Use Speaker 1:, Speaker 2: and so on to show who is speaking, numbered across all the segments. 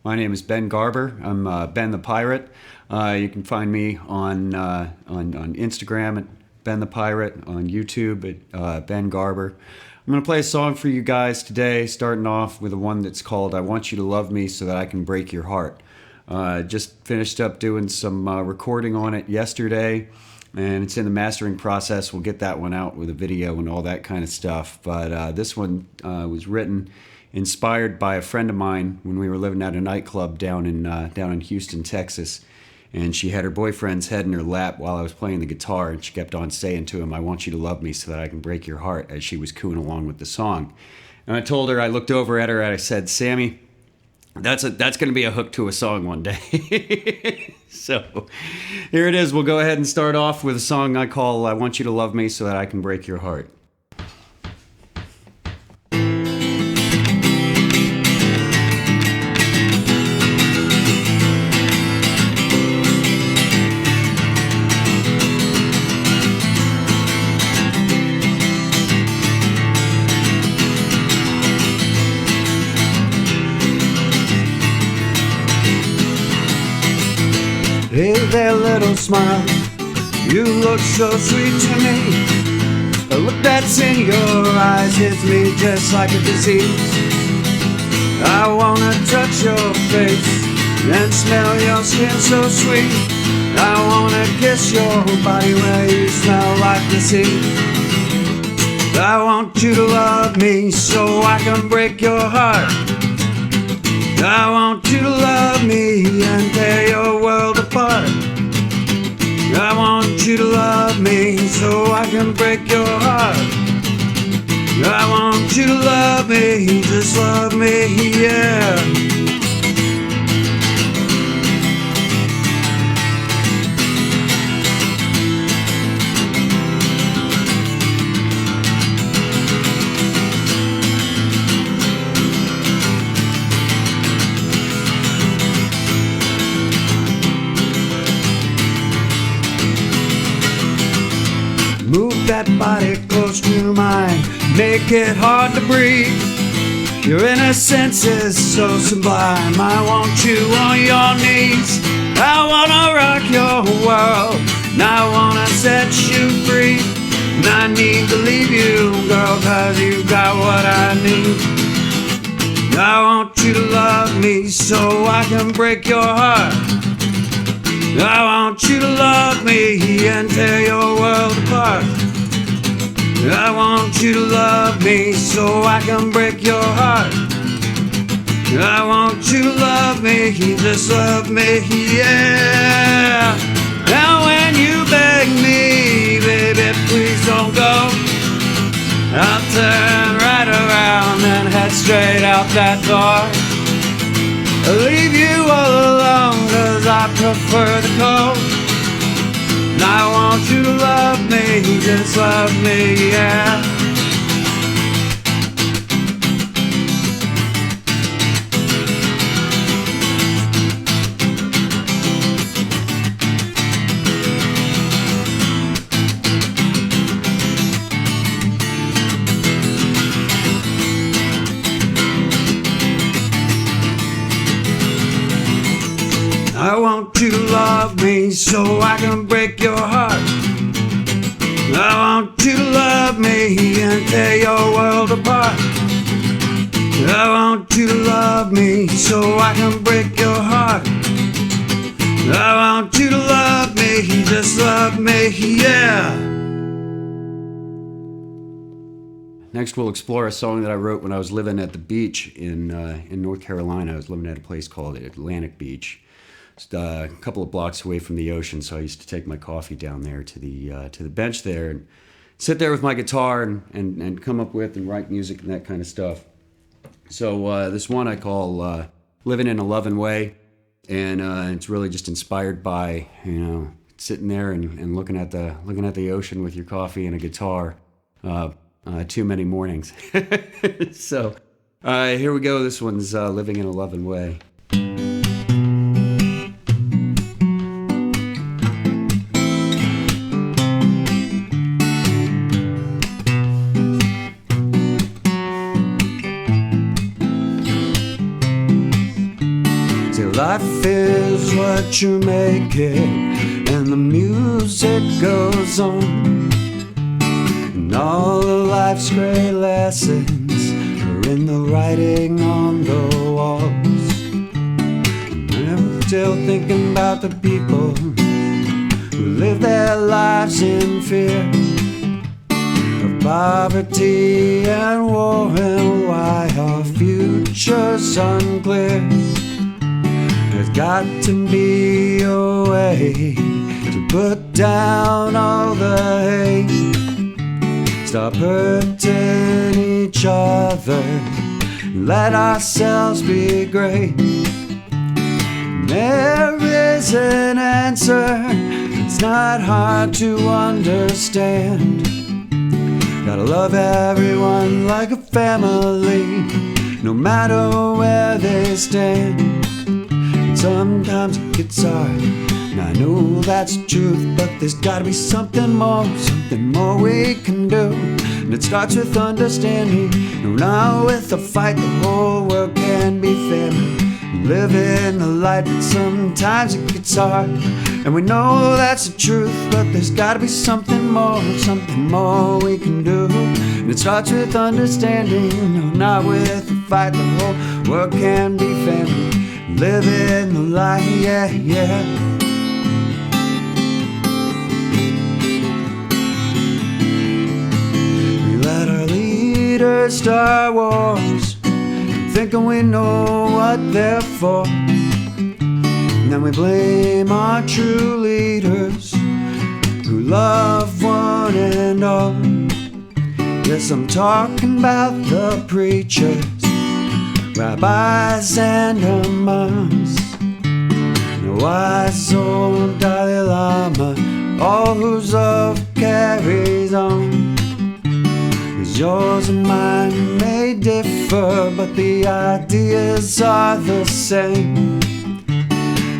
Speaker 1: My name is Ben Garber. I'm Ben the Pirate. You can find me on Instagram at Ben the Pirate, on YouTube at Ben Garber. I'm going to play a song for you guys today, starting off with the one that's called I Want You to Love Me So That I Can Break Your Heart. Just finished up doing some recording on it yesterday, and it's in the mastering process. We'll get that one out with a video and all that kind of stuff. But this one was written, inspired by a friend of mine when we were living at a nightclub down in Houston, Texas. And she had her boyfriend's head in her lap while I was playing the guitar, and she kept on saying to him, I want you to love me so that I can break your heart, as she was cooing along with the song. And I told her, I looked over at her and I said, Sammy, that's going to be a hook to a song one day. So here it is. We'll go ahead and start off with a song I call I Want You to Love Me So That I Can Break Your Heart. Hey there, little smile, you look so sweet to me. The look that's in your eyes hits me just like a disease. I wanna touch your face and smell your skin so sweet. I wanna kiss your body where you smell like the sea. I want you to love me so I can break your heart. I want you to love me and tear your world apart. I want you to love me so I can break your heart. I want you to love me, just love me, yeah. Move that body close to mine, make it hard to breathe. Your innocence is so sublime. I want you on your knees. I wanna rock your world, and I wanna set you free. And I need to leave you, girl, 'cause you got what I need. I want you to love me so I can break your heart. I want you to love me and tear your world apart. I want you to love me so I can break your heart. I want you to love me, just love me, yeah. Now when you beg me, baby, please don't go, I'll turn right around and head straight out that door. I'll leave you all alone, 'cause I prefer the cold. And I want you to love me, just love me, yeah. I want you to love me so I can break your heart. I want you to love me and tear your world apart. I want you to love me so I can break your heart. I want you to love me, just love me, yeah. Next, we'll explore a song that I wrote when I was living at the beach in North Carolina. I was living at a place called Atlantic Beach. Just a couple of blocks away from the ocean, so I used to take my coffee down there to the bench there and sit there with my guitar and come up with and write music and that kind of stuff. So this one I call "Living in a Loving Way," and it's really just inspired by sitting there and looking at the ocean with your coffee and a guitar. Too many mornings. So here we go. This one's "Living in a Loving Way." Life is what you make it, and the music goes on. And all of life's great lessons are in the writing on the walls. And I'm still thinking about the people who live their lives in fear of poverty and war, and why our future's unclear. There's got to be a way to put down all the hate, stop hurting each other, and let ourselves be great. There is an answer, it's not hard to understand. Gotta love everyone like a family, no matter where they stand. And sometimes it gets hard, and I know that's the truth, but there's gotta be something more we can do. And it starts with understanding, no, not with a fight. The whole world can be family, live in the light, but sometimes it gets hard. And we know that's the truth, but there's gotta be something more we can do. And it starts with understanding, no, not with a fight. The whole world can be family, live in the light, yeah, yeah. We let our leaders start wars, thinking we know what they're for. And then we blame our true leaders who love one and all. Yes, I'm talking about the preachers, rabbis and imams, the wise old Dalai Lama, all whose love carries on. 'Cause yours and mine may differ, but the ideas are the same.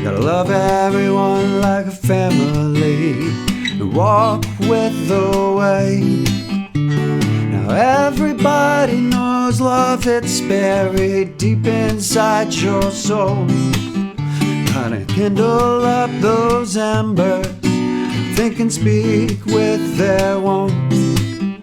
Speaker 1: Gotta love everyone like a family and walk with the way. Now everybody knows love, it's buried deep inside your soul. Gotta kindle up those embers, think and speak with their warmth.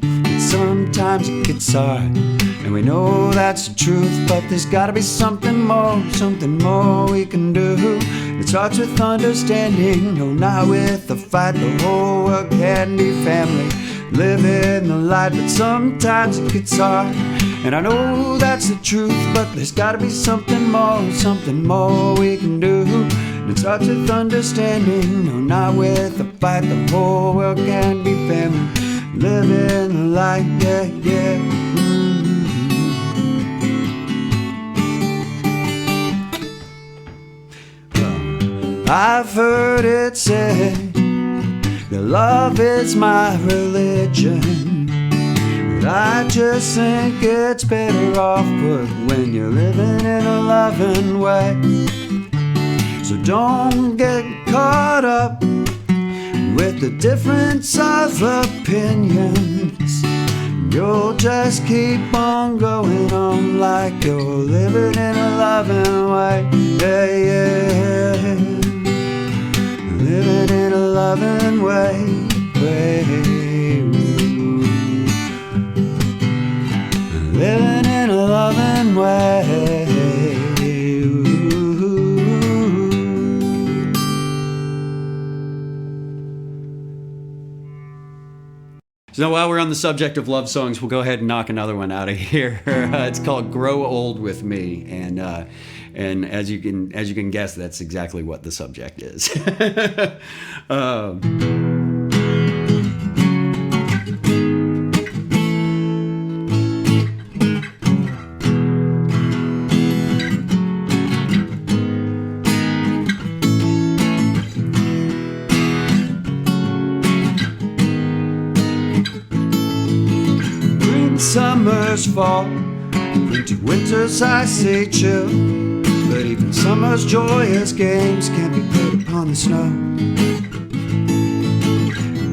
Speaker 1: And sometimes it gets hard, and we know that's the truth, but there's gotta be something more we can do. It starts with understanding, no, not with a fight. The whole world can be family, live in the light, but sometimes it gets hard. And I know that's the truth, but there's gotta be something more we can do. And it starts with understanding, no, not with a fight. The whole world can be family, live in the light, yeah, yeah. I've heard it said that love is my religion, but I just think it's better off put when you're living in a loving way. So don't get caught up with the difference of opinions. You'll just keep on going on like you're living in a loving way, yeah, yeah. Living in a loving way, living in a loving way. So while we're on the subject of love songs, we'll go ahead and knock another one out of here. It's called "Grow Old with Me," and as you can guess, that's exactly what the subject is. Summers fall into winter's icy chill, but even summer's joyous games can't be put upon the snow.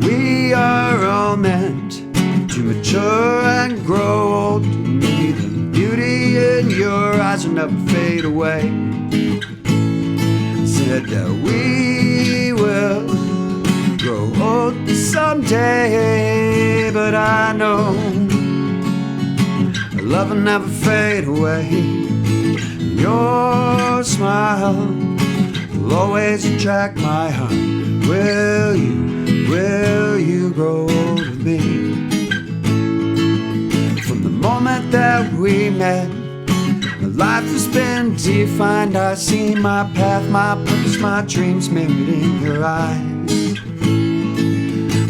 Speaker 1: We are all meant to mature and grow old, and maybe the beauty in your eyes will never fade away. said that we will grow old someday, but I know love will never fade away. Your smile will always attract my heart. Will you grow old with me? From the moment that we met, my life has been defined. I see my path, my purpose, my dreams mirrored in your eyes.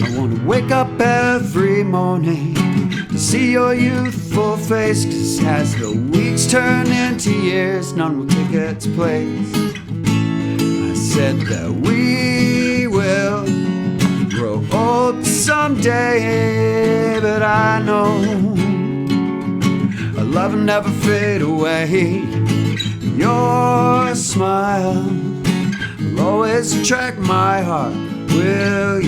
Speaker 1: I wanna wake up every morning to see your youthful face, 'cause as the weeks turn into years, none will take its place. I said that we will grow old someday, but I know our love will never fade away. Your smile will always attract my heart. Will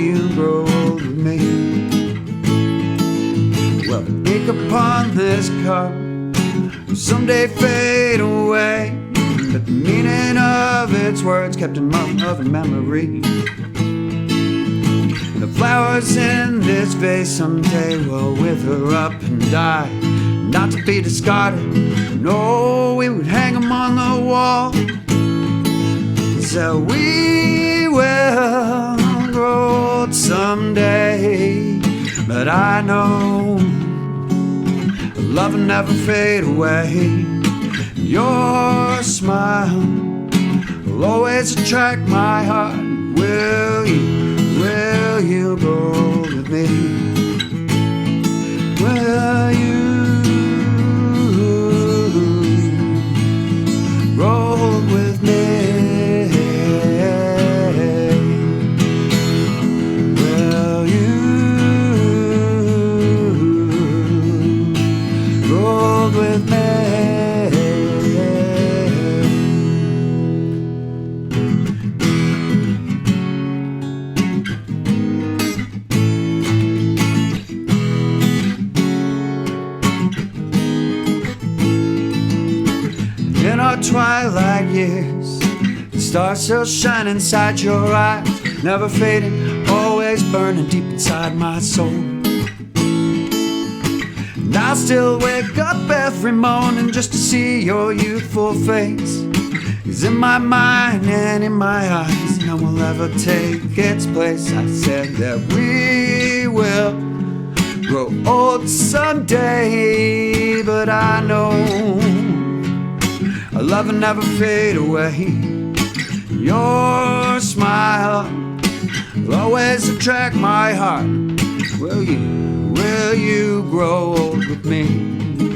Speaker 1: you grow old with me? Well, the ink upon this card will someday fade away, but the meaning of its words kept in my loving memory. And the flowers in this vase someday will wither up and die, not to be discarded. No, we would hang them on the wall. So we will grow old someday, but I know love will never fade away. Your smile will always attract my heart. Will you grow old with me? Will you grow old with me? In our twilight years, the stars still shine inside your eyes, never fading, always burning deep inside my soul. And I still wake up every morning just to see your youthful face. 'Cause in my mind and in my eyes, no one will ever take its place. I said that we will grow old someday, but I know our love will never fade away. Your smile will always attract my heart. Will you grow old with me?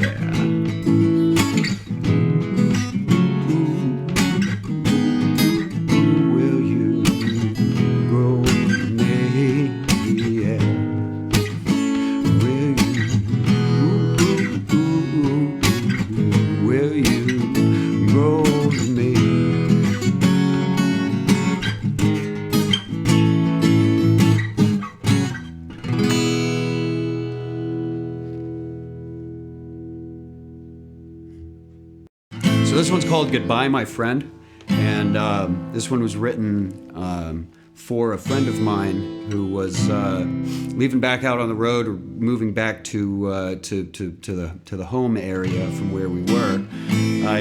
Speaker 1: Yeah. Will you grow old with me? Yeah. Will you grow old with me? So this one's called Goodbye, My Friend, and this one was written for a friend of mine who was leaving back out on the road, or moving back to the home area from where we were.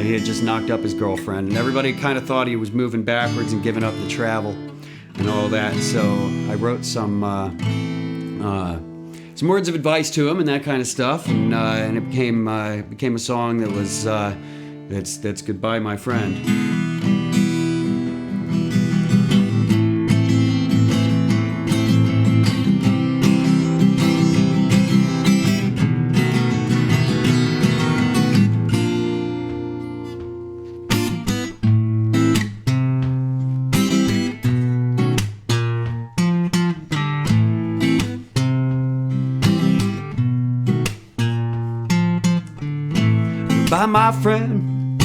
Speaker 1: He had just knocked up his girlfriend, and everybody kind of thought he was moving backwards and giving up the travel and all that. So I wrote some words of advice to him and that kind of stuff, and it became a song that was that's Goodbye, My Friend. Goodbye, my friend,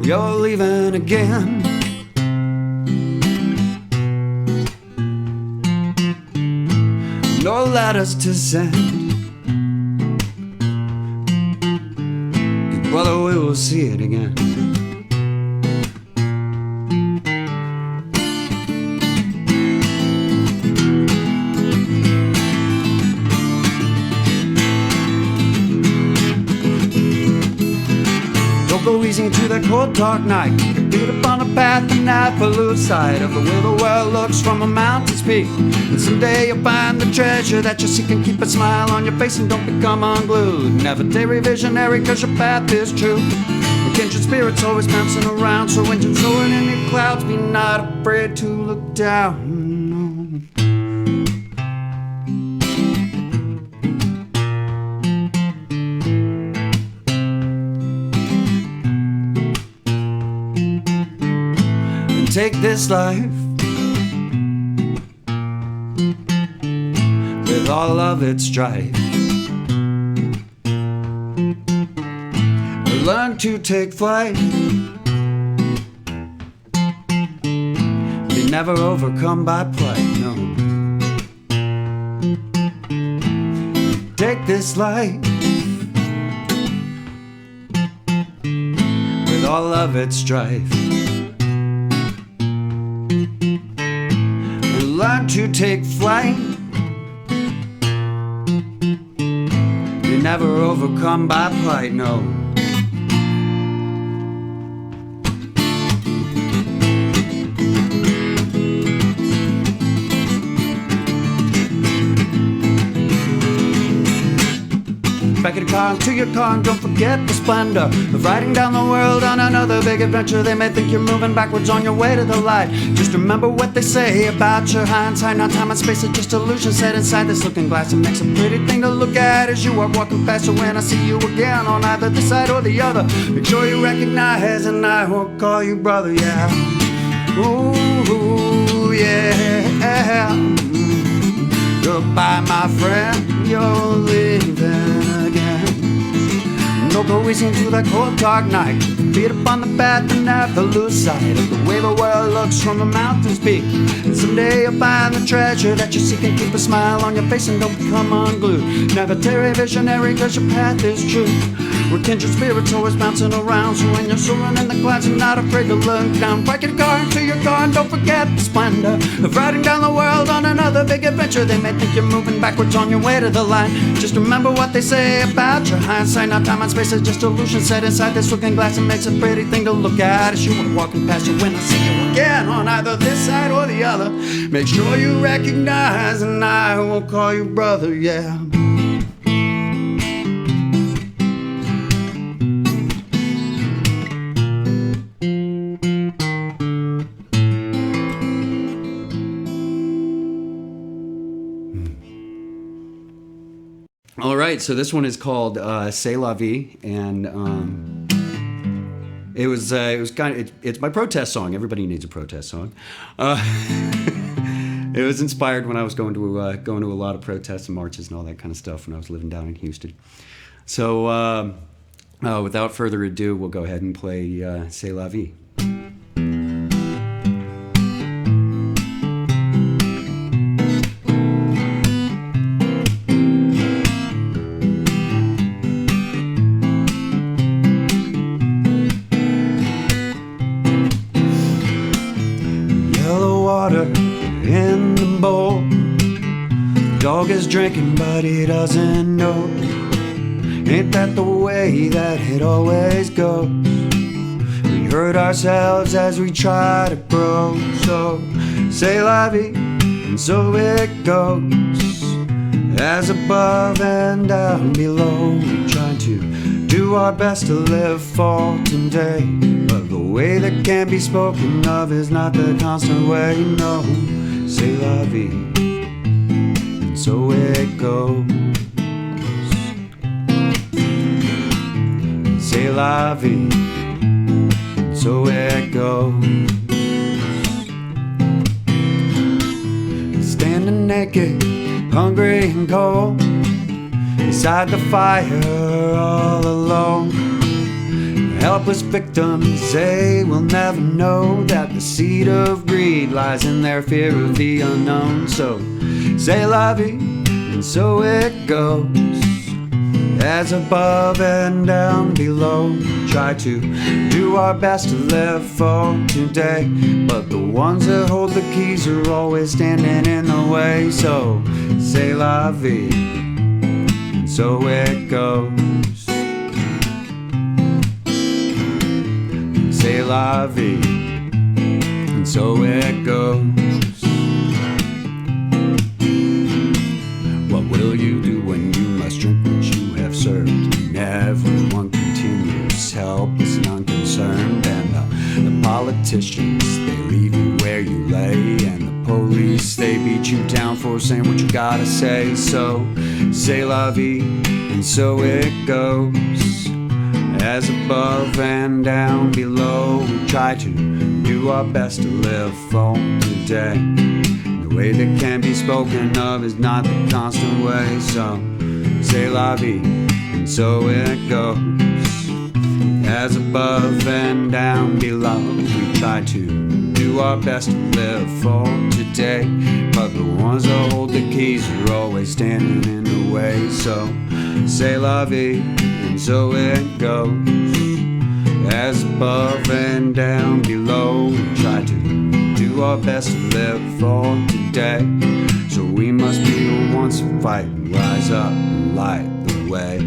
Speaker 1: you're leaving again. No letters to send, 'cause brother, we will see it again. easy into that cold dark night. Beat up on a path and never lose sight of the way the world looks from a mountain's peak. And someday you'll find the treasure that you seek and keep a smile on your face and don't become unglued. Never tarry visionary, cause your path is true. The kindred spirits always bouncing around, so when you're soaring in the clouds, be not afraid to look down. Take this life with all of its strife. Learn to take flight. Be never overcome by plight, no. Take this life with all of its strife. Learn to take flight. You're never overcome by plight, no. Back in the car, to your car, and don't forget the splendor of riding down the world on another big adventure. They may think you're moving backwards on your way to the light. Just remember what they say about your hindsight. Now time and space are just illusions set inside this looking glass. It makes a pretty thing to look at as you are walking past. So when I see you again on either this side or the other, make sure you recognize and I will call you brother, yeah. Ooh, yeah. Goodbye, my friend, you're leaving again. Don't go easy into that cold dark night. Beat up on the path and never lose sight of the way the world looks from a mountain's peak. And someday you'll find the treasure that you seek and keep a smile on your face and don't become unglued. Never tarry visionary, cause your path is true. We're kindred spirits always bouncing around, so when you're soaring in the clouds, you're not afraid to look down. Park your car into your car and don't forget the splendor of riding down the world on another big adventure. They may think you're moving backwards on your way to the line. Just remember what they say about your hindsight. Now time and space is just illusion set inside this looking glass. It makes a pretty thing to look at as you are walking past you. When I see you again on either this side or the other, make sure you recognize and I will call you brother, yeah. All right, so this one is called "C'est la vie," and it was kind of it's my protest song. Everybody needs a protest song. It was inspired when I was going to a lot of protests and marches and all that kind of stuff when I was living down in Houston. So without further ado, we'll go ahead and play "C'est la vie." In the bowl, dog is drinking but he doesn't know. Ain't that the way that it always goes? We hurt ourselves as we try to grow. So c'est la vie, and so it goes. As above and down below, we try to do our best to live for today, but the way that can be spoken of is not the constant way, no. C'est la vie, and so it goes. C'est la vie, and so it goes. Standing naked, hungry and cold, beside the fire all alone. Helpless victims, they will never know that the seed of greed lies in their fear of the unknown. So, c'est la vie, and so it goes. As above and down below, try to do our best to live for today, but the ones that hold the keys are always standing in the way. So, c'est la vie, and so it goes. la vie, and so it goes. What will you do when you must drink what you have served? And everyone continues helpless and unconcerned, and the politicians, they leave you where you lay, and the police, they beat you down for saying what you gotta say. So c'est la vie, and so it goes. As above and down below, we try to do our best to live for today. The way that can be spoken of is not the constant way. So c'est la vie, and so it goes. As above and down below, we try to do our best to live for today, but the ones that hold the keys are always standing in the way. So c'est la vie, and so it goes. As above and down below, we try to do our best to live for today. So we must be the ones to fight and rise up and light the way.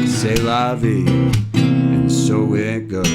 Speaker 1: C'est la vie, and so it goes.